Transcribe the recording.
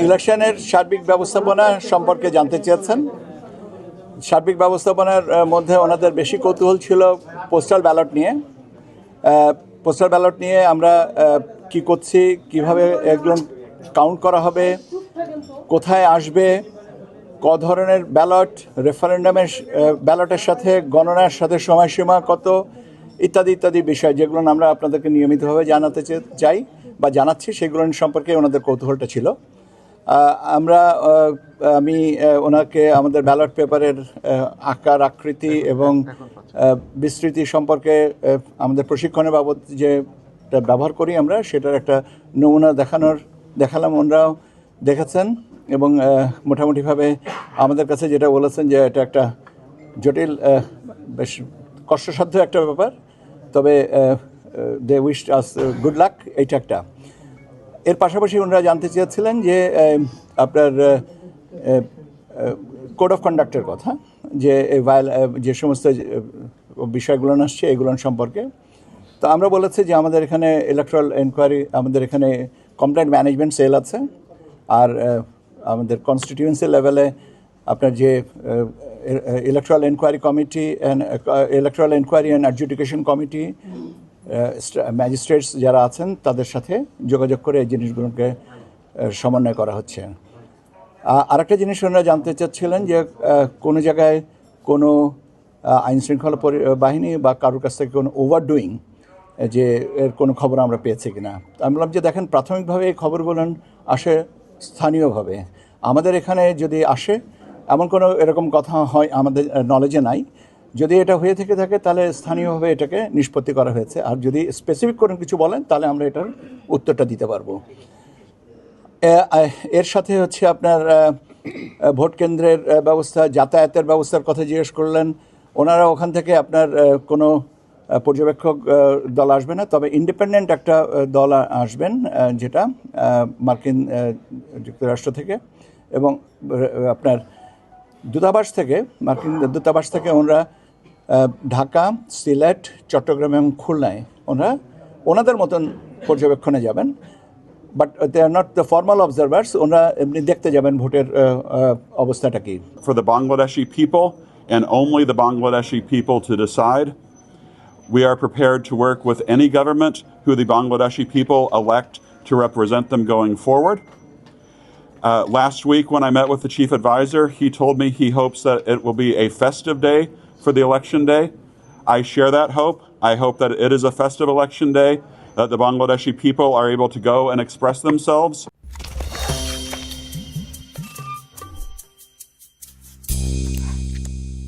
ইলেকশনের সার্বিক ব্যবস্থাপনা সম্পর্কে জানতে চেয়েছেন। সার্বিক ব্যবস্থাপনার মধ্যে ওনাদের বেশি কৌতূহল ছিল পোস্টাল ব্যালট নিয়ে। পোস্টাল ব্যালট নিয়ে আমরা কি করছি, কিভাবে একজন কাউন্ট করা হবে, কোথায় আসবে, ক ধরনের ব্যালট, রেফারেন্ডামের ব্যালটের সাথে গণনার সাথে সময়সীমা কত, ইত্যাদি ইত্যাদি বিষয় যেগুলো আমরা আপনাদেরকে নিয়মিতভাবে জানাতে চাই বা জানাচ্ছি, সেগুলো সম্পর্কে ওনাদের কৌতূহলটা ছিল। আমি ওনাকে আমাদের ব্যালট পেপারের আকার, আকৃতি এবং বিস্তৃতি সম্পর্কে আমাদের প্রশিক্ষণের বাবদ যে ব্যবহার করি আমরা, সেটার একটা নমুনা দেখালাম। ওনারাও দেখেছেন এবং মোটামুটিভাবে আমাদের কাছে যেটা বলেছেন যে এটা একটা জটিল, বেশ কষ্টসাধ্য একটা ব্যাপার, তবে they wish us good luck, এইটা একটা। এর পাশাপাশি ওনারা জানতে চেয়েছিলেন যে আপনার কোড অফ কন্ডাক্টের কথা, যে সমস্ত বিষয়গুলো আসছে এগুলো সম্পর্কে। তো আমরা বলেছি যে আমাদের এখানে ইলেকট্রাল এনকোয়ারি, আমাদের এখানে কমপ্লেন্ট ম্যানেজমেন্ট সেল আছে, আর আমাদের কনস্টিটিউয়েন্সি লেভেলে আপনার যে electoral enquiry committee electoral enquiry and adjudication committee, magistrates যারা আছেন তাদের সাথে যোগাযোগ করে এই জিনিসগুলোকে সমন্বয় করা হচ্ছে। আরেকটা জিনিস ওনারা জানতে চাচ্ছিলেন যে কোনো জায়গায় কোনো আইনশৃঙ্খলা বাহিনী বা কারোর কাছ থেকে কোনো ওভারডুইং, যে এর কোনো খবর আমরা পেয়েছি কিনা। আমি বললাম যে দেখেন, প্রাথমিকভাবে এই খবরগুলো আসে স্থানীয়ভাবে। আমাদের এখানে যদি আসে, এমন কোনো এরকম কথা হয় আমাদের নলেজে নাই। যদি এটা হয়ে থেকে থাকে তাহলে স্থানীয়ভাবে এটাকে নিষ্পত্তি করা হয়েছে, আর যদি স্পেসিফিক কোনো কিছু বলেন তাহলে আমরা এটার উত্তরটা দিতে পারবো। এর সাথে হচ্ছে আপনার ভোট কেন্দ্রের ব্যবস্থা, যাতায়াতের ব্যবস্থার কথা জিজ্ঞেস করলেন। ওনারা ওখান থেকে আপনার কোনো পর্যবেক্ষক দল আসবে না, তবে ইন্ডিপেন্ডেন্ট একটা দল আসবেন, যেটা মার্কিন যুক্তরাষ্ট্র থেকে এবং আপনার মার্কিন দূতাবাস থেকে ওনারা ঢাকা, সিলেট, চট্টগ্রাম এবং খুলনায় ওনাদের মতন পর্যবেক্ষণে যাবেন। But they are not the formal observers, ওনারা এমনি দেখতে যাবেন ভোটের অবস্থাটা কি। For the Bangladeshi people and only the Bangladeshi people to decide. We are prepared to work with any government who the Bangladeshi people elect to represent them going forward. Last week when I met with the chief advisor, he told me he hopes that it will be a festive day for the election day. I share that hope. I hope that it is a festive election day, that the Bangladeshi people are able to go and express themselves.